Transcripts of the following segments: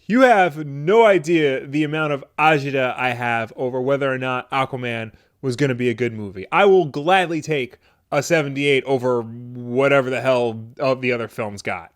You have no idea the amount of agita I have over whether or not Aquaman was going to be a good movie. I will gladly take a 78 over whatever the hell of the other films got.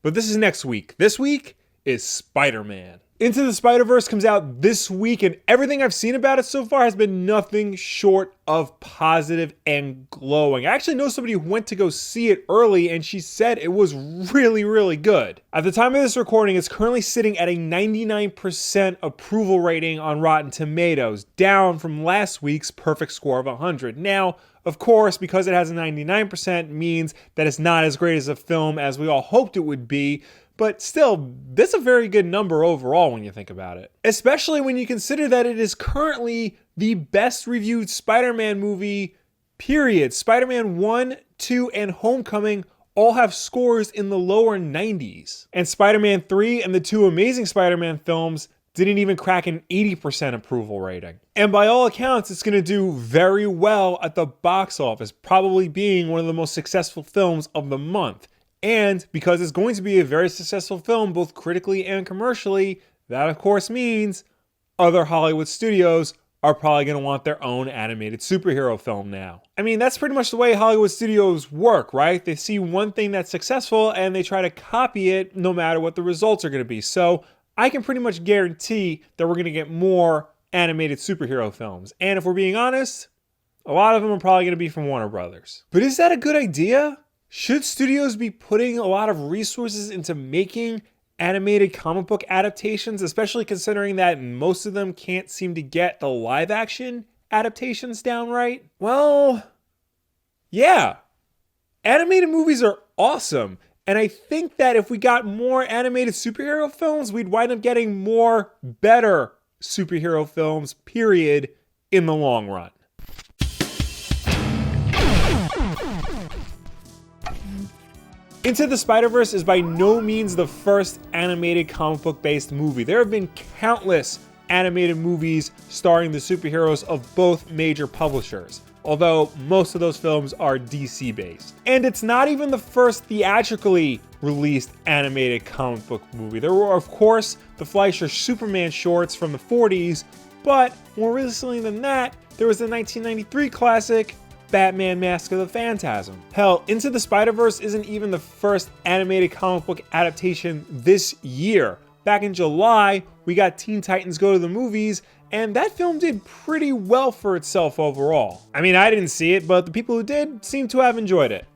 But this is next week. This week is Spider-Man. Into the Spider-Verse comes out this week, and everything I've seen about it so far has been nothing short of positive and glowing. I actually know somebody who went to go see it early, and she said it was really, really good. At the time of this recording, it's currently sitting at a 99% approval rating on Rotten Tomatoes, down from last week's perfect score of 100. Now, of course, because it has a 99% means that it's not as great as a film as we all hoped it would be, but still, that's a very good number overall when you think about it. Especially when you consider that it is currently the best reviewed Spider-Man movie, period. Spider-Man 1, 2, and Homecoming all have scores in the lower 90s. And Spider-Man 3 and the two Amazing Spider-Man films didn't even crack an 80% approval rating. And by all accounts, it's going to do very well at the box office, probably being one of the most successful films of the month. And because it's going to be a very successful film, both critically and commercially, that of course means other Hollywood studios are probably going to want their own animated superhero film now. I mean, that's pretty much the way Hollywood studios work, right? They see one thing that's successful and they try to copy it no matter what the results are going to be. So I can pretty much guarantee that we're going to get more animated superhero films. And if we're being honest, a lot of them are probably going to be from Warner Brothers. But is that a good idea? Should studios be putting a lot of resources into making animated comic book adaptations, especially considering that most of them can't seem to get the live action adaptations down right? Well, yeah. Animated movies are awesome. And I think that if we got more animated superhero films, we'd wind up getting more better superhero films, period, in the long run. Into the Spider-Verse is by no means the first animated comic book based movie. There have been countless animated movies starring the superheroes of both major publishers, although most of those films are DC based. And it's not even the first theatrically released animated comic book movie. There were, of course, the Fleischer Superman shorts from the 40s, but more recently than that, there was the 1993 classic Batman Mask of the Phantasm. Hell, Into the Spider-Verse isn't even the first animated comic book adaptation this year. Back in July, we got Teen Titans Go to the Movies, and that film did pretty well for itself overall. I mean, I didn't see it, but the people who did seem to have enjoyed it.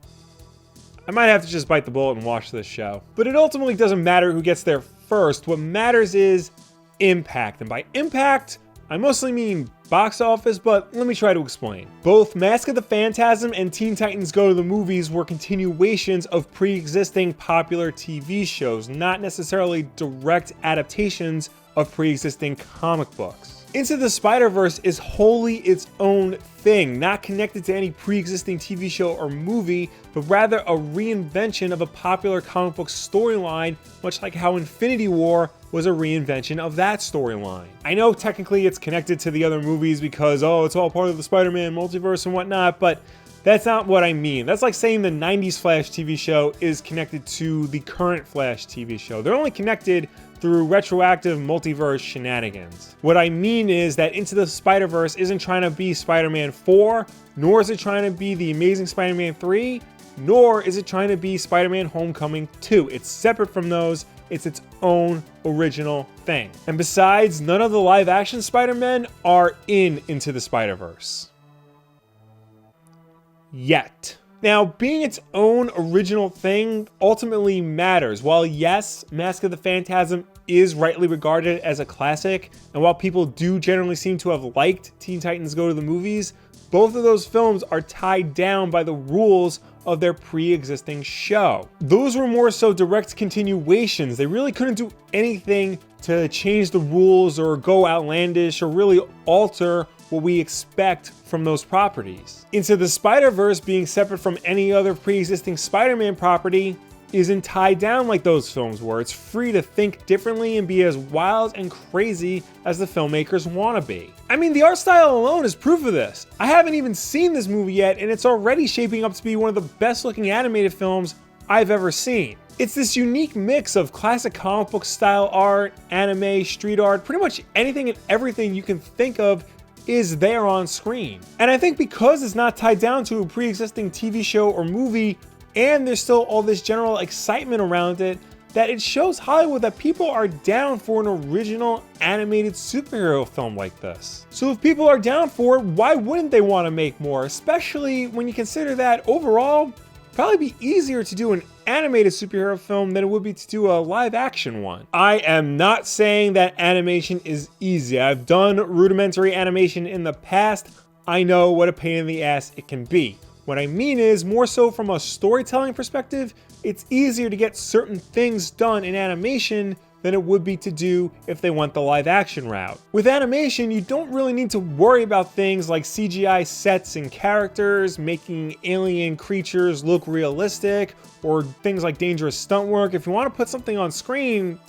I might have to just bite the bullet and watch this show. But it ultimately doesn't matter who gets there first. What matters is impact. And by impact, I mostly mean box office, but let me try to explain. Both Mask of the Phantasm and Teen Titans Go to the Movies were continuations of pre-existing popular TV shows, not necessarily direct adaptations of pre-existing comic books. Into the Spider-Verse is wholly its own thing, not connected to any pre-existing TV show or movie, but rather a reinvention of a popular comic book storyline, much like how Infinity War was a reinvention of that storyline. I know technically it's connected to the other movies because, it's all part of the Spider-Man multiverse and whatnot, but that's not what I mean. That's like saying the 90s Flash TV show is connected to the current Flash TV show. They're only connected through retroactive multiverse shenanigans. What I mean is that Into the Spider-Verse isn't trying to be Spider-Man 4, nor is it trying to be The Amazing Spider-Man 3, nor is it trying to be Spider-Man Homecoming 2. It's separate from those. It's its own original thing. And besides, none of the live-action Spider-Men are Into the Spider-Verse yet. Now, being its own original thing ultimately matters. While yes, Mask of the Phantasm is rightly regarded as a classic, and while people do generally seem to have liked Teen Titans Go to the Movies, both of those films are tied down by the rules of their pre-existing show. Those were more so direct continuations. They really couldn't do anything to change the rules or go outlandish or really alter what we expect from those properties. Into the Spider-Verse, being separate from any other pre-existing Spider-Man property, isn't tied down like those films were. It's free to think differently and be as wild and crazy as the filmmakers want to be. I mean, the art style alone is proof of this. I haven't even seen this movie yet, and it's already shaping up to be one of the best looking animated films I've ever seen. It's this unique mix of classic comic book style art, anime, street art, pretty much anything and everything you can think of is there on screen. And I think because it's not tied down to a pre-existing TV show or movie, and there's still all this general excitement around it, that it shows Hollywood that people are down for an original animated superhero film like this. So if people are down for it, why wouldn't they want to make more? Especially when you consider that overall, it'd probably be easier to do an animated superhero film than it would be to do a live action one. I am not saying that animation is easy. I've done rudimentary animation in the past. I know what a pain in the ass it can be. What I mean is, more so from a storytelling perspective, it's easier to get certain things done in animation than it would be to do if they went the live action route. With animation, you don't really need to worry about things like CGI sets and characters, making alien creatures look realistic, or things like dangerous stunt work. If you want to put something on screen,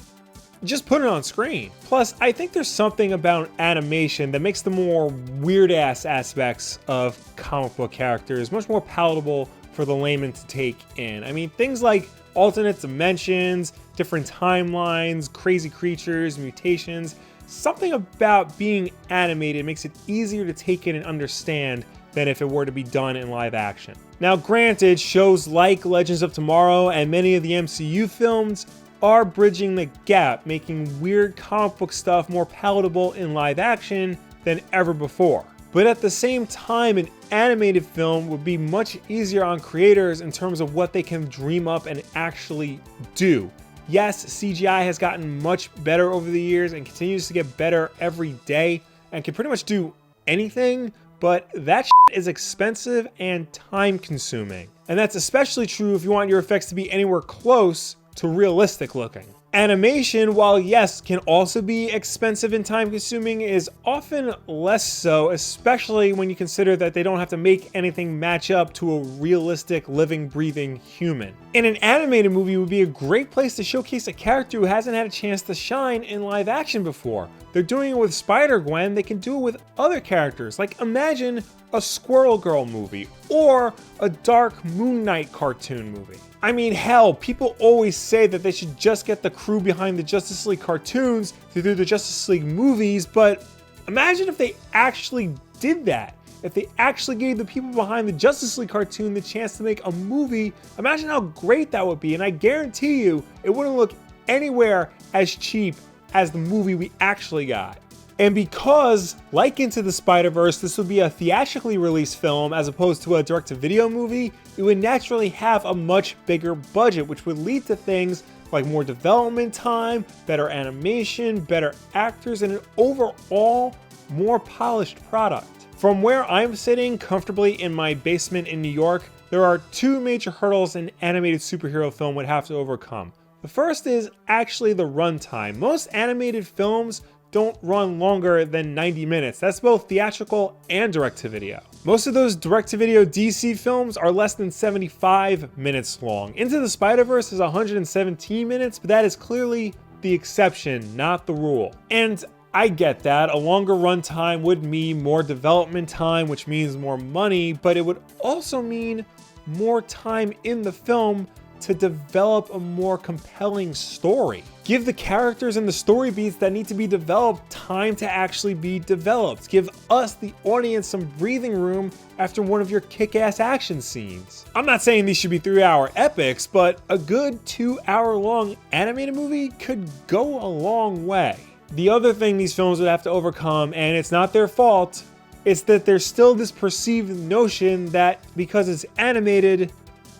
just put it on screen. Plus, I think there's something about animation that makes the more weird-ass aspects of comic book characters much more palatable for the layman to take in. I mean, things like alternate dimensions, different timelines, crazy creatures, mutations. Something about being animated makes it easier to take in and understand than if it were to be done in live action. Now, granted, shows like Legends of Tomorrow and many of the MCU films are bridging the gap, making weird comic book stuff more palatable in live action than ever before. But at the same time, an animated film would be much easier on creators in terms of what they can dream up and actually do. Yes, CGI has gotten much better over the years and continues to get better every day and can pretty much do anything, but that shit is expensive and time consuming. And that's especially true if you want your effects to be anywhere close to realistic looking. Animation, while yes, can also be expensive and time consuming, is often less so, especially when you consider that they don't have to make anything match up to a realistic, living, breathing human. And an animated movie would be a great place to showcase a character who hasn't had a chance to shine in live action before. They're doing it with Spider-Gwen, they can do it with other characters. Like, imagine a Squirrel Girl movie or a Dark Moon Knight cartoon movie. I mean, hell, people always say that they should just get the crew behind the Justice League cartoons to do the Justice League movies, but imagine if they actually did that. If they actually gave the people behind the Justice League cartoon the chance to make a movie, imagine how great that would be. And I guarantee you, it wouldn't look anywhere as cheap as the movie we actually got. And because, like Into the Spider-Verse, this would be a theatrically released film as opposed to a direct-to-video movie, it would naturally have a much bigger budget, which would lead to things like more development time, better animation, better actors, and an overall more polished product. From where I'm sitting comfortably in my basement in New York, there are two major hurdles an animated superhero film would have to overcome. The first is actually the runtime. Most animated films don't run longer than 90 minutes. That's both theatrical and direct-to-video. Most of those direct-to-video DC films are less than 75 minutes long. Into the Spider-Verse is 117 minutes, but that is clearly the exception, not the rule. And I get that. A longer runtime would mean more development time, which means more money, but it would also mean more time in the film to develop a more compelling story. Give the characters and the story beats that need to be developed time to actually be developed. Give us, the audience, some breathing room after one of your kick-ass action scenes. I'm not saying these should be 3-hour epics, but a good 2-hour long animated movie could go a long way. The other thing these films would have to overcome, and it's not their fault, is that there's still this perceived notion that because it's animated,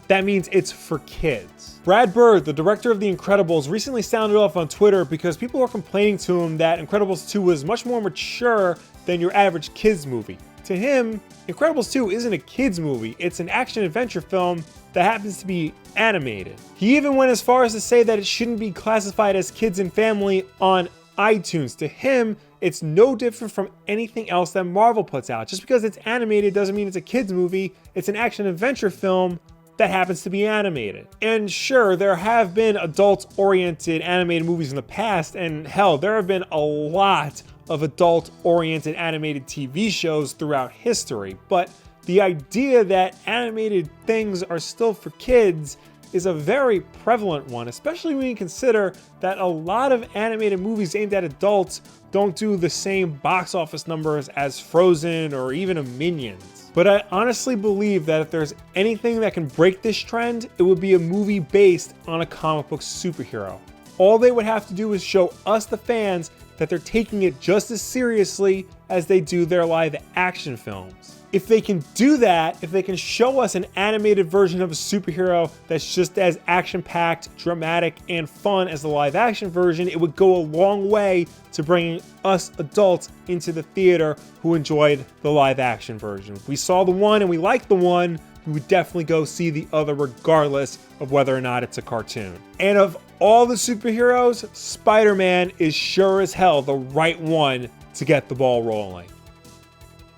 that means it's for kids. Brad Bird, the director of The Incredibles, recently sounded off on Twitter because people were complaining to him that Incredibles 2 was much more mature than your average kids movie. To him, Incredibles 2 isn't a kids movie, it's an action-adventure film that happens to be animated. He even went as far as to say that it shouldn't be classified as kids and family on iTunes. To him, it's no different from anything else that Marvel puts out. Just because it's animated doesn't mean it's a kids movie, it's an action-adventure film that happens to be animated. And sure, there have been adult-oriented animated movies in the past, and hell, there have been a lot of adult-oriented animated TV shows throughout history, but the idea that animated things are still for kids is a very prevalent one, especially when you consider that a lot of animated movies aimed at adults don't do the same box office numbers as Frozen or even a Minions. But I honestly believe that if there's anything that can break this trend, it would be a movie based on a comic book superhero. All they would have to do is show us, the fans, that they're taking it just as seriously as they do their live action films. If they can do that, if they can show us an animated version of a superhero that's just as action-packed, dramatic, and fun as the live action version, it would go a long way to bringing us adults into the theater who enjoyed the live action version. If we saw the one and we liked the one, we would definitely go see the other regardless of whether or not it's a cartoon. And of all the superheroes, Spider-Man is sure as hell the right one to get the ball rolling.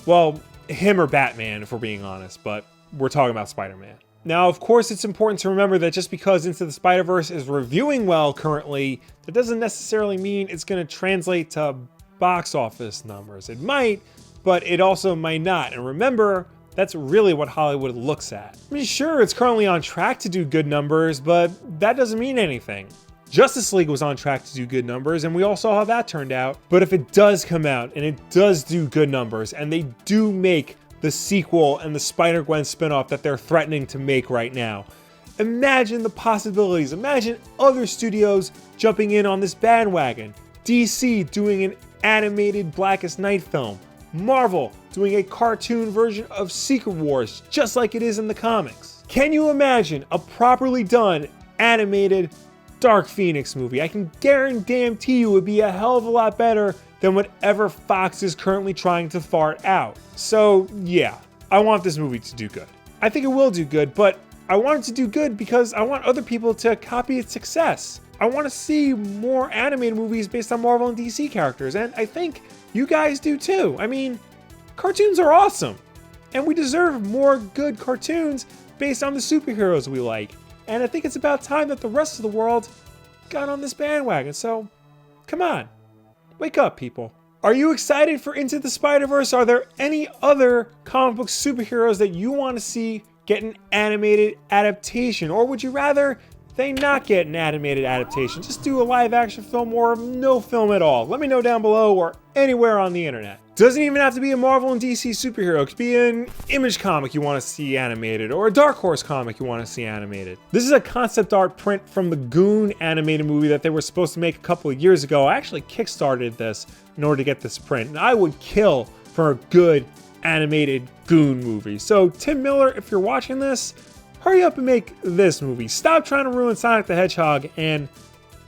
Well, him or Batman, if we're being honest, but we're talking about Spider-Man. Now, of course, it's important to remember that just because Into the Spider-Verse is reviewing well currently, that doesn't necessarily mean it's going to translate to box office numbers. It might, but it also might not. And remember, that's really what Hollywood looks at. I mean, sure, it's currently on track to do good numbers, but that doesn't mean anything. Justice League was on track to do good numbers, and we all saw how that turned out. But if it does come out, and it does do good numbers, and they do make the sequel and the Spider-Gwen spinoff that they're threatening to make right now, imagine the possibilities. Imagine other studios jumping in on this bandwagon. DC doing an animated Blackest Night film. Marvel doing a cartoon version of Secret Wars, just like it is in the comics. Can you imagine a properly done animated Dark Phoenix movie? I can guarantee you it would be a hell of a lot better than whatever Fox is currently trying to fart out. So yeah, I want this movie to do good. I think it will do good, but I want it to do good because I want other people to copy its success. I want to see more animated movies based on Marvel and DC characters, and I think you guys do too. I mean, cartoons are awesome, and we deserve more good cartoons based on the superheroes we like. And I think it's about time that the rest of the world got on this bandwagon. So, come on, wake up, people. Are you excited for Into the Spider-Verse? Are there any other comic book superheroes that you want to see get an animated adaptation? Or would you rather they not get an animated adaptation? Just do a live action film or no film at all. Let me know down below or anywhere on the internet. Doesn't even have to be a Marvel and DC superhero. It could be an Image comic you want to see animated or a Dark Horse comic you want to see animated. This is a concept art print from the Goon animated movie that they were supposed to make a couple of years ago. I actually kickstarted this in order to get this print, and I would kill for a good animated Goon movie. So Tim Miller, if you're watching this, hurry up and make this movie. Stop trying to ruin Sonic the Hedgehog and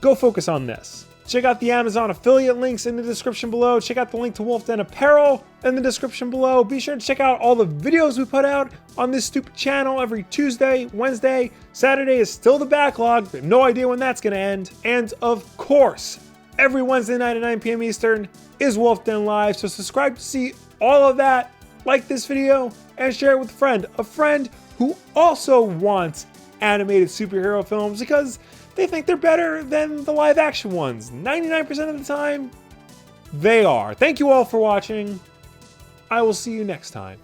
go focus on this. Check out the Amazon affiliate links in the description below. Check out the link to Wulff Den Apparel in the description below. Be sure to check out all the videos we put out on this stupid channel every Tuesday, Wednesday. Saturday is still the backlog. We have no idea when that's going to end. And of course, every Wednesday night at 9 p.m. Eastern is Wulff Den Live. So subscribe to see all of that. Like this video and share it with a friend who also wants animated superhero films because they think they're better than the live action ones. 99% of the time, they are. Thank you all for watching. I will see you next time.